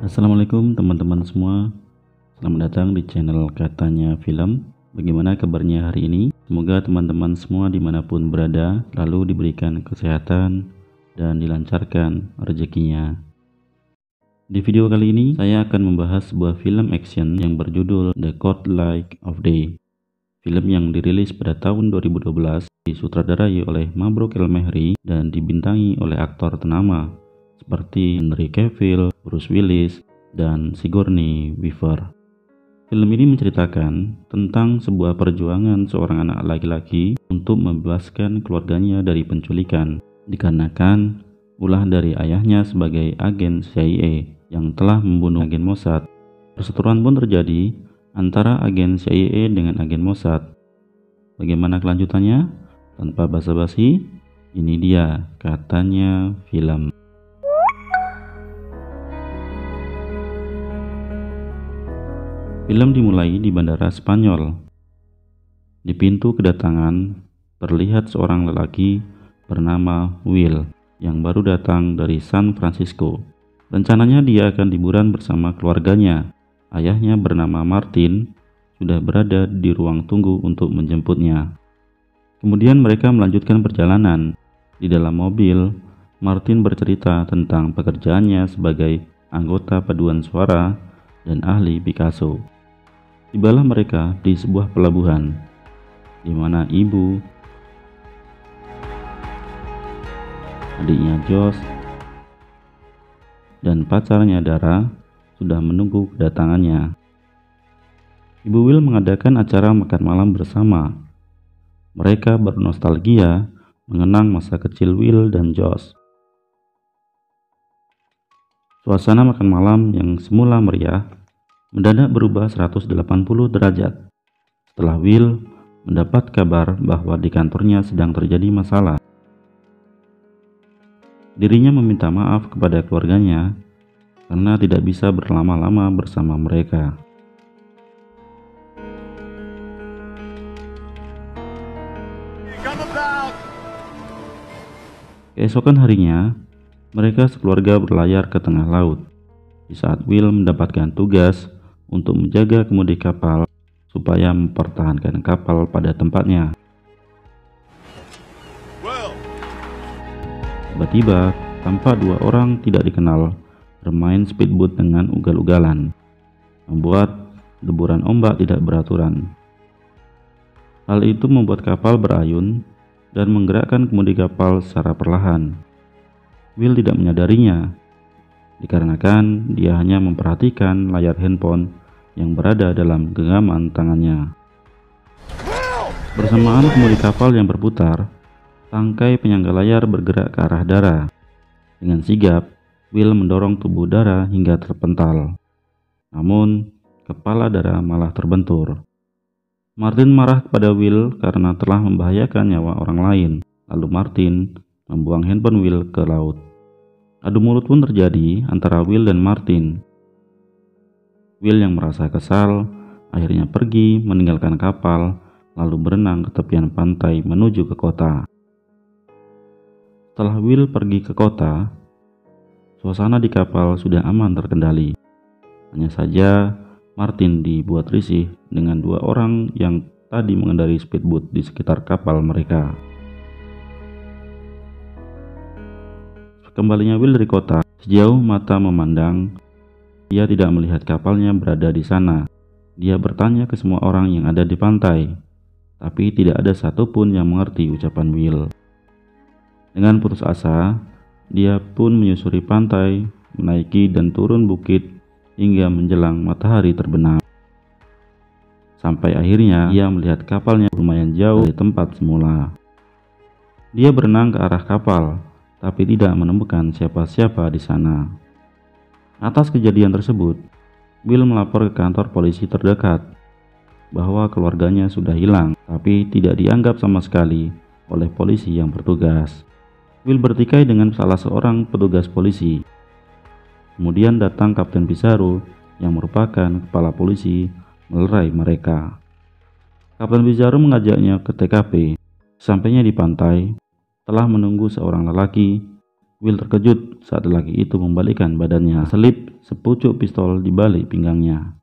Assalamualaikum teman-teman semua. Selamat datang di channel Katanya Film. Bagaimana kabarnya hari ini? Semoga teman-teman semua dimanapun berada lalu diberikan kesehatan dan dilancarkan rezekinya. Di video kali ini saya akan membahas sebuah film action yang berjudul The Cold Light of Day. Film yang dirilis pada tahun 2012, disutradarai oleh Mabrouk El-Mehri dan dibintangi oleh aktor ternama seperti Henry Cavill, Bruce Willis, dan Sigourney Weaver. Film ini menceritakan tentang sebuah perjuangan seorang anak laki-laki untuk membebaskan keluarganya dari penculikan, dikarenakan ulah dari ayahnya sebagai agen CIA yang telah membunuh agen Mossad. Perseteruan pun terjadi antara agen CIA dengan agen Mossad. Bagaimana kelanjutannya? Tanpa basa-basi, ini dia Katanya Film. Film dimulai di bandara Spanyol. Di pintu kedatangan terlihat seorang lelaki bernama Will yang baru datang dari San Francisco. Rencananya dia akan liburan bersama keluarganya. Ayahnya bernama Martin sudah berada di ruang tunggu untuk menjemputnya. Kemudian mereka melanjutkan perjalanan. Di dalam mobil, Martin bercerita tentang pekerjaannya sebagai anggota paduan suara dan ahli Picasso. Tibalah mereka di sebuah pelabuhan, di mana ibu, adiknya Josh, dan pacarnya Dara sudah menunggu kedatangannya. Ibu Will mengadakan acara makan malam bersama. Mereka bernostalgia mengenang masa kecil Will dan Josh. Suasana makan malam yang semula meriah mendadak berubah 180 derajat setelah Will mendapat kabar bahwa di kantornya sedang terjadi masalah. Dirinya meminta maaf kepada keluarganya karena tidak bisa berlama-lama bersama mereka. Keesokan harinya, mereka sekeluarga berlayar ke tengah laut. Di saat Will mendapatkan tugas untuk menjaga kemudi kapal supaya mempertahankan kapal pada tempatnya. Tiba-tiba, tampak dua orang tidak dikenal bermain speedboat dengan ugal-ugalan, membuat deburan ombak tidak beraturan. Hal itu membuat kapal berayun dan menggerakkan kemudi kapal secara perlahan. Will tidak menyadarinya, dikarenakan dia hanya memperhatikan layar handphone yang berada dalam genggaman tangannya. Bersamaan kemudi kapal yang berputar, tangkai penyangga layar bergerak ke arah Dara. Dengan sigap, Will mendorong tubuh Dara hingga terpental. Namun, kepala Dara malah terbentur. Martin marah kepada Will karena telah membahayakan nyawa orang lain. Lalu Martin membuang handphone Will ke laut. Adu mulut pun terjadi antara Will dan Martin. Will yang merasa kesal akhirnya pergi meninggalkan kapal lalu berenang ke tepian pantai menuju ke kota. Setelah Will pergi ke kota, suasana di kapal sudah aman terkendali. Hanya saja Martin dibuat risih dengan dua orang yang tadi mengendarai speedboat di sekitar kapal mereka. Kembalinya Will dari kota, sejauh mata memandang, dia tidak melihat kapalnya berada di sana. Dia bertanya ke semua orang yang ada di pantai, tapi tidak ada satupun yang mengerti ucapan Will. Dengan putus asa, dia pun menyusuri pantai, menaiki dan turun bukit hingga menjelang matahari terbenam. Sampai akhirnya dia melihat kapalnya lumayan jauh dari tempat semula. Dia berenang ke arah kapal, tapi tidak menemukan siapa-siapa di sana. Atas kejadian tersebut, Will melapor ke kantor polisi terdekat bahwa keluarganya sudah hilang, tapi tidak dianggap sama sekali oleh polisi yang bertugas. Will bertikai dengan salah seorang petugas polisi. Kemudian datang Kapten Pizarro yang merupakan kepala polisi melerai mereka. Kapten Pizarro mengajaknya ke TKP. Sampainya di pantai, telah menunggu seorang lelaki Will terkejut saat lelaki itu membalikkan badannya, selip sepucuk pistol di balik pinggangnya.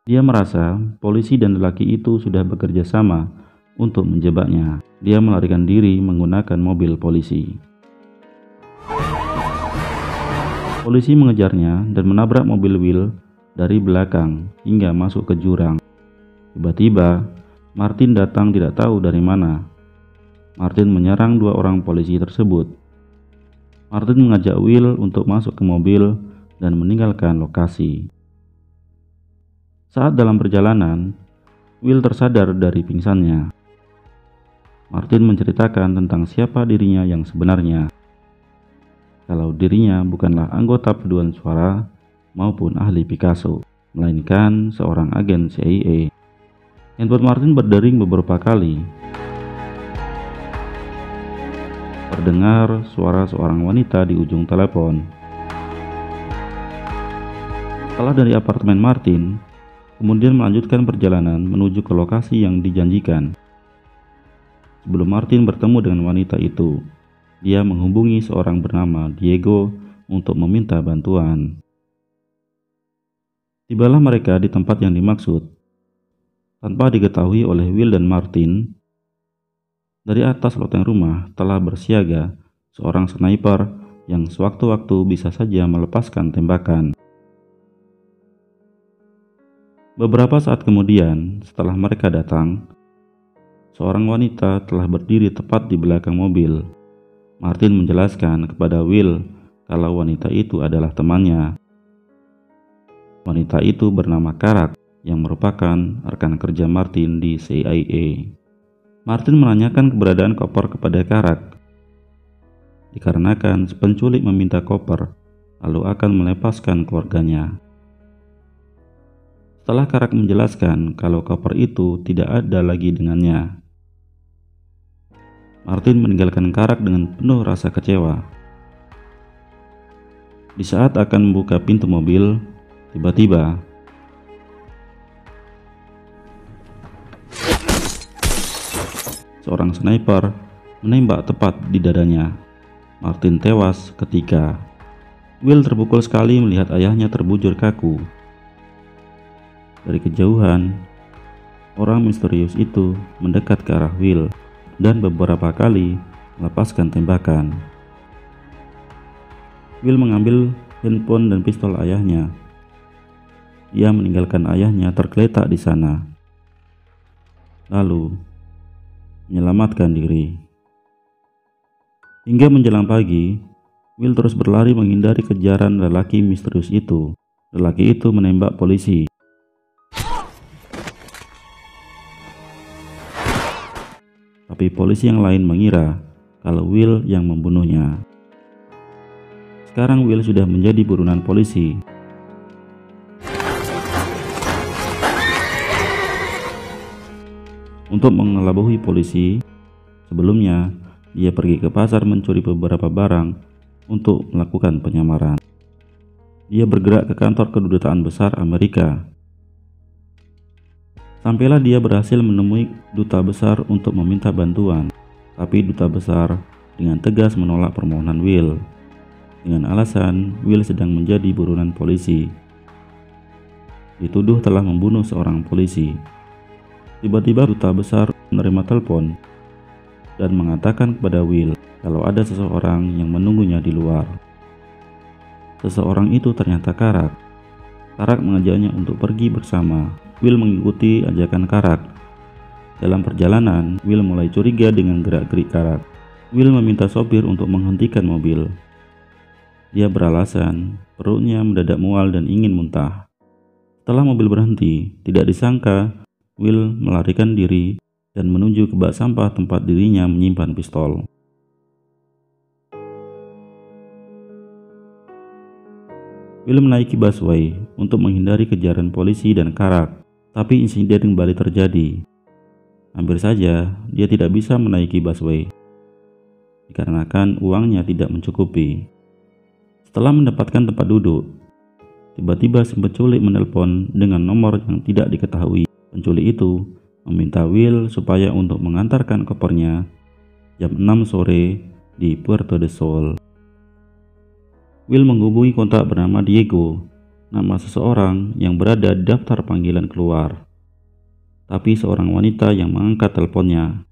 Dia merasa polisi dan lelaki itu sudah bekerja sama untuk menjebaknya. Dia melarikan diri menggunakan mobil polisi. Polisi mengejarnya dan menabrak mobil Will dari belakang hingga masuk ke jurang. Tiba-tiba, Martin datang tidak tahu dari mana. Martin menyerang dua orang polisi tersebut. Martin mengajak Will untuk masuk ke mobil dan meninggalkan lokasi. Saat dalam perjalanan, Will tersadar dari pingsannya. Martin menceritakan tentang siapa dirinya yang sebenarnya. Kalau dirinya bukanlah anggota paduan suara maupun ahli Picasso, melainkan seorang agen CIA. Handphone Martin berdering beberapa kali. Terdengar suara seorang wanita di ujung telepon. Setelah dari apartemen Martin, kemudian melanjutkan perjalanan menuju ke lokasi yang dijanjikan. Sebelum Martin bertemu dengan wanita itu, dia menghubungi seorang bernama Diego untuk meminta bantuan. Tibalah mereka di tempat yang dimaksud. Tanpa diketahui oleh Will dan Martin, dari atas loteng rumah telah bersiaga seorang sniper yang sewaktu-waktu bisa saja melepaskan tembakan. Beberapa saat kemudian, setelah mereka datang, seorang wanita telah berdiri tepat di belakang mobil. Martin menjelaskan kepada Will kalau wanita itu adalah temannya. Wanita itu bernama Karak, yang merupakan rekan kerja Martin di CIA. Martin menanyakan keberadaan koper kepada Karak. Dikarenakan si penculik meminta koper, lalu akan melepaskan keluarganya. Setelah Karak menjelaskan kalau koper itu tidak ada lagi dengannya, Martin meninggalkan Karak dengan penuh rasa kecewa. Di saat akan membuka pintu mobil, tiba-tiba seorang sniper menembak tepat di dadanya. Martin tewas ketika Will terpukul sekali melihat ayahnya terbujur kaku. Dari kejauhan, orang misterius itu mendekat ke arah Will dan beberapa kali melepaskan tembakan. Will mengambil handphone dan pistol ayahnya. Ia meninggalkan ayahnya tergeletak di sana, lalu menyelamatkan diri. Hingga menjelang pagi, Will terus berlari menghindari kejaran lelaki misterius itu. Lelaki itu menembak polisi. Tapi polisi yang lain mengira kalau Will yang membunuhnya. Sekarang Will sudah menjadi buronan polisi. Untuk mengelabui polisi, sebelumnya dia pergi ke pasar mencuri beberapa barang untuk melakukan penyamaran. Dia bergerak ke kantor kedutaan besar Amerika. Sampailah dia berhasil menemui duta besar untuk meminta bantuan, tapi duta besar dengan tegas menolak permohonan Will, dengan alasan Will sedang menjadi buronan polisi. Dituduh telah membunuh seorang polisi. Tiba-tiba duta besar menerima telepon dan mengatakan kepada Will kalau ada seseorang yang menunggunya di luar. Seseorang itu ternyata Karak. Karak mengajaknya untuk pergi bersama. Will mengikuti ajakan Karak. Dalam perjalanan, Will mulai curiga dengan gerak-gerik Karak. Will meminta sopir untuk menghentikan mobil. Dia beralasan perutnya mendadak mual dan ingin muntah. Setelah mobil berhenti, tidak disangka Will melarikan diri dan menuju ke bak sampah tempat dirinya menyimpan pistol. Will menaiki busway untuk menghindari kejaran polisi dan Karak, tapi insiden kembali terjadi. Hampir saja dia tidak bisa menaiki busway dikarenakan uangnya tidak mencukupi. Setelah mendapatkan tempat duduk, tiba-tiba si penculik menelpon dengan nomor yang tidak diketahui. Penculik itu meminta Will supaya untuk mengantarkan kopernya jam 6 sore di Puerto de Sol. Will menghubungi kontak bernama Diego, nama seseorang yang berada di daftar panggilan keluar. Tapi seorang wanita yang mengangkat teleponnya.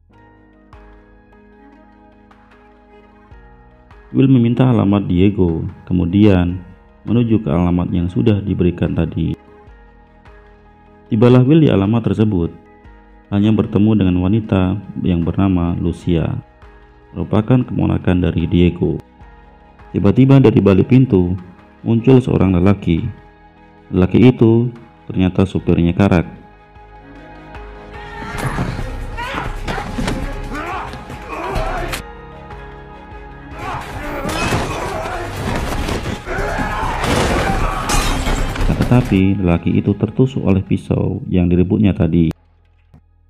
Will meminta alamat Diego, kemudian menuju ke alamat yang sudah diberikan tadi. Tibalah Will di alamat tersebut, hanya bertemu dengan wanita yang bernama Lucia, merupakan keponakan dari Diego. Tiba-tiba dari balik pintu muncul seorang lelaki. Lelaki itu ternyata supirnya Karak. Tetapi lelaki itu tertusuk oleh pisau yang direbutnya tadi.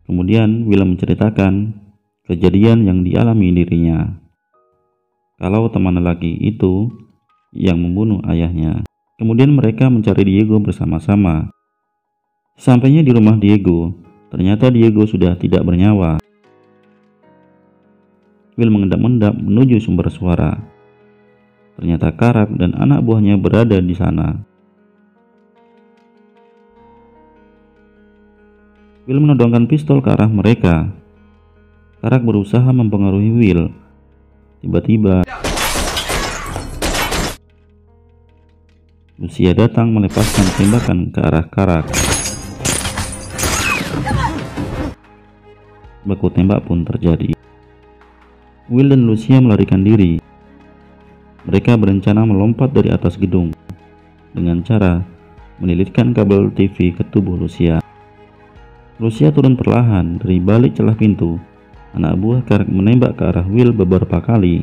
Kemudian Will menceritakan kejadian yang dialami dirinya, kalau teman lelaki itu yang membunuh ayahnya. Kemudian mereka mencari Diego bersama-sama. Sampainya di rumah Diego, ternyata Diego sudah tidak bernyawa. Will mengendap-endap menuju sumber suara. Ternyata Karak dan anak buahnya berada di sana. Will menodongkan pistol ke arah mereka. Karak berusaha mempengaruhi Will. Tiba-tiba Lucia datang melepaskan tembakan ke arah Karak. Baku tembak pun terjadi. Will dan Lucia melarikan diri. Mereka berencana melompat dari atas gedung dengan cara melilitkan kabel TV ke tubuh Lucia. Lucia turun perlahan dari balik celah pintu. Anak buah Karak menembak ke arah Will beberapa kali.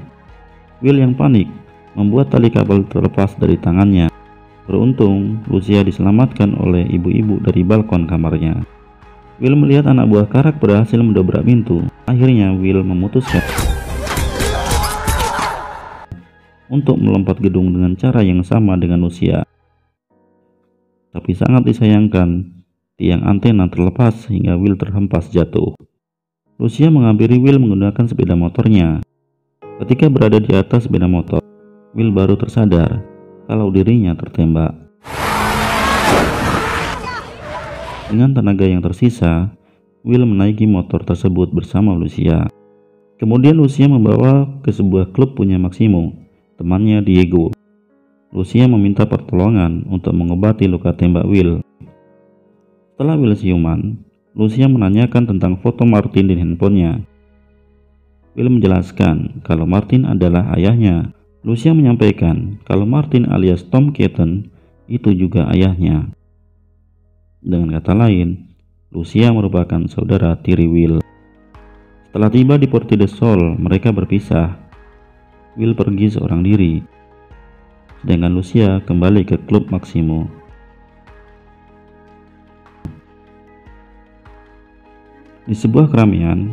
Will yang panik membuat tali kabel terlepas dari tangannya. Beruntung Lucia diselamatkan oleh ibu-ibu dari balkon kamarnya. Will melihat anak buah Karak berhasil mendobrak pintu. Akhirnya Will memutuskan untuk melompat gedung dengan cara yang sama dengan Lucia. Tapi sangat disayangkan, tiang antena terlepas hingga Will terhempas jatuh. Lucia menghampiri Will menggunakan sepeda motornya. Ketika berada di atas sepeda motor, Will baru tersadar kalau dirinya tertembak. Dengan tenaga yang tersisa, Will menaiki motor tersebut bersama Lucia. Kemudian Lucia membawa ke sebuah klub punya Maximo, temannya Diego. Lucia meminta pertolongan untuk mengobati luka tembak Will. Setelah Will siuman, Lucia menanyakan tentang foto Martin di handphonenya. Will menjelaskan kalau Martin adalah ayahnya. Lucia menyampaikan kalau Martin alias Tom Keaton itu juga ayahnya. Dengan kata lain, Lucia merupakan saudara tiri Will. Setelah tiba di Porte de Sol, mereka berpisah. Will pergi seorang diri, sedangkan Lucia kembali ke klub Maximo. Di sebuah keramaian,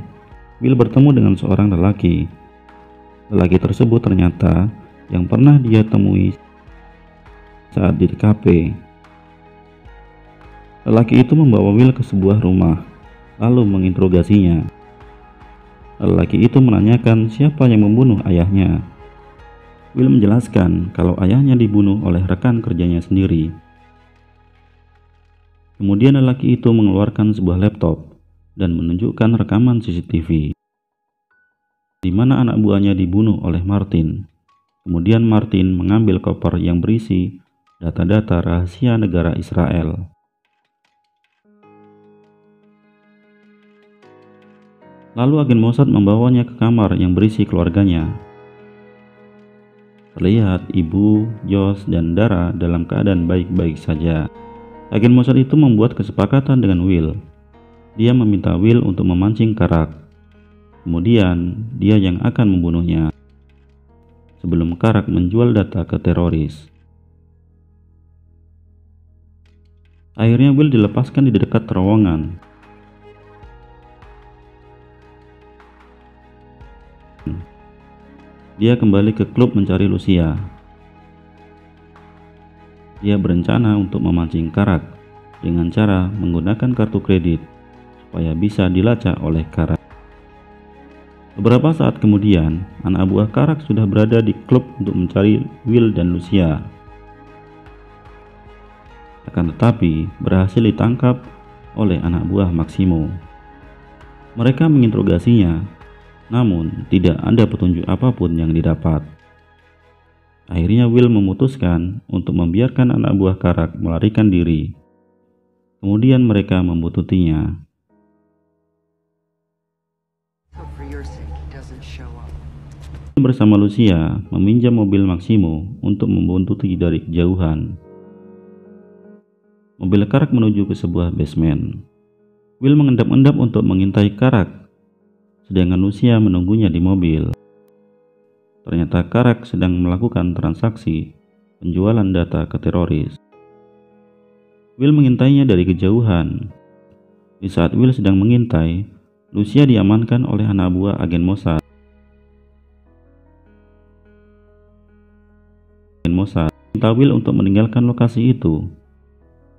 Will bertemu dengan seorang lelaki. Lelaki tersebut ternyata yang pernah dia temui saat di kafe. Lelaki itu membawa Will ke sebuah rumah, lalu menginterogasinya. Lelaki itu menanyakan siapa yang membunuh ayahnya. Will menjelaskan kalau ayahnya dibunuh oleh rekan kerjanya sendiri. Kemudian lelaki itu mengeluarkan sebuah laptop dan menunjukkan rekaman CCTV di mana anak buahnya dibunuh oleh Martin. Kemudian Martin mengambil koper yang berisi data-data rahasia negara Israel. Lalu agen Mossad membawanya ke kamar yang berisi keluarganya. Terlihat ibu, Josh, dan Dara dalam keadaan baik-baik saja. Agen Mossad itu membuat kesepakatan dengan Will. Dia meminta Will untuk memancing Karak. Kemudian dia yang akan membunuhnya sebelum Karak menjual data ke teroris. Akhirnya Will dilepaskan di dekat terowongan. Dia kembali ke klub mencari Lucia. Dia berencana untuk memancing Karak dengan cara menggunakan kartu kredit supaya bisa dilacak oleh Karak. Beberapa saat kemudian, anak buah Karak sudah berada di klub untuk mencari Will dan Lucia. Akan tetapi, berhasil ditangkap oleh anak buah Maximo. Mereka menginterogasinya, namun tidak ada petunjuk apapun yang didapat. Akhirnya Will memutuskan untuk membiarkan anak buah Karak melarikan diri. Kemudian mereka membuntutinya. Bersama Lucia meminjam mobil Maximo untuk membuntuti dari kejauhan. Mobil Karak menuju ke sebuah basement. Will mengendap-endap untuk mengintai Karak, sedangkan Lucia menunggunya di mobil. Ternyata Karak sedang melakukan transaksi penjualan data ke teroris. Will mengintainya dari kejauhan. Di saat Will sedang mengintai, Lucia diamankan oleh anak buah agen Mossad. Minta Will untuk meninggalkan lokasi itu.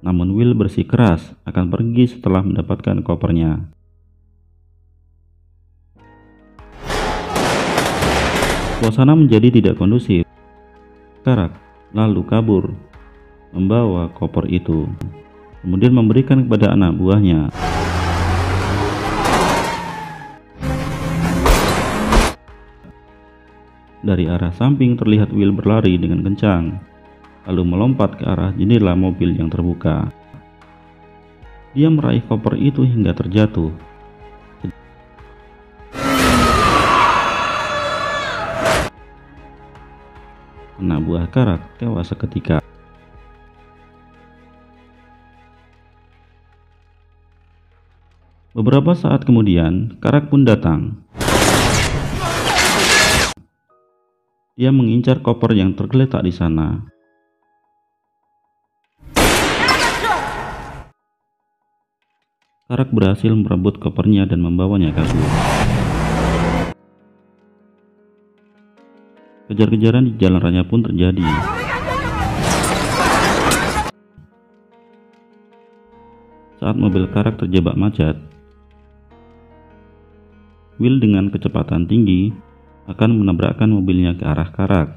Namun Will bersikeras akan pergi setelah mendapatkan kopernya. Suasana menjadi tidak kondusif. Karak lalu kabur, membawa koper itu, kemudian memberikan kepada anak buahnya. Dari arah samping terlihat Will berlari dengan kencang, lalu melompat ke arah jendela mobil yang terbuka. Dia meraih koper itu hingga terjatuh. Anak buah Karak tewas seketika. Beberapa saat kemudian, Karak pun datang. Dia mengincar koper yang tergeletak di sana. Karak berhasil merebut kopernya dan membawanya kabur. Kejar-kejaran di jalan raya pun terjadi. Saat mobil Karak terjebak macet, Will dengan kecepatan tinggi akan menabrakkan mobilnya ke arah Karak.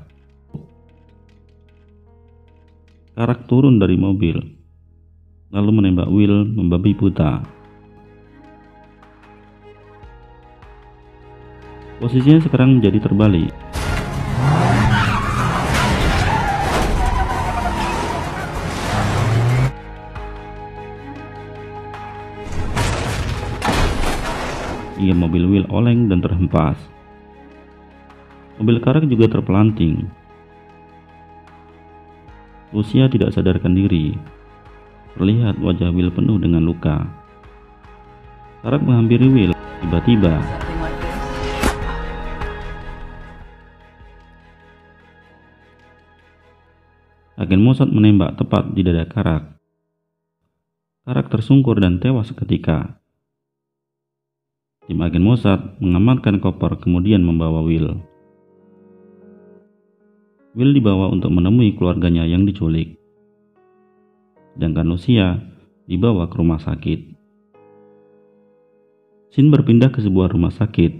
Karak turun dari mobil, lalu menembak Will membabi buta. Posisinya sekarang menjadi terbalik. Hingga mobil Will oleng dan terhempas. Mobil Karak juga terpelanting. Lucia tidak sadarkan diri. Terlihat wajah Will penuh dengan luka. Karak menghampiri Will. Tiba-tiba agen Mossad menembak tepat di dada Karak. Karak tersungkur dan tewas seketika. Tim agen Mossad mengamankan koper kemudian membawa Will. Will dibawa untuk menemui keluarganya yang diculik. Sedangkan Lucia dibawa ke rumah sakit. Scene berpindah ke sebuah rumah sakit.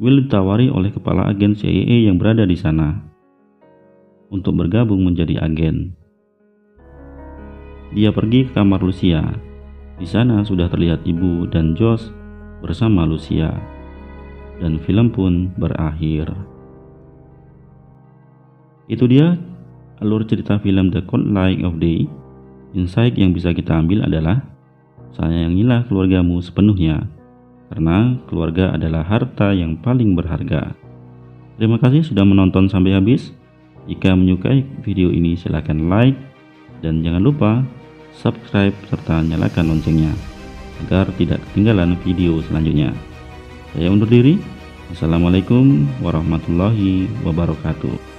Will ditawari oleh kepala agen CIA yang berada di sana untuk bergabung menjadi agen. Dia pergi ke kamar Lucia. Di sana sudah terlihat ibu dan Josh bersama Lucia. Dan film pun berakhir. Itu dia alur cerita film The Cold Light of Day. Insight yang bisa kita ambil adalah sayangilah keluargamu sepenuhnya, karena keluarga adalah harta yang paling berharga. Terima kasih sudah menonton sampai habis. Jika menyukai video ini silahkan like dan jangan lupa subscribe serta nyalakan loncengnya agar tidak ketinggalan video selanjutnya. Saya undur diri. Wassalamualaikum warahmatullahi wabarakatuh.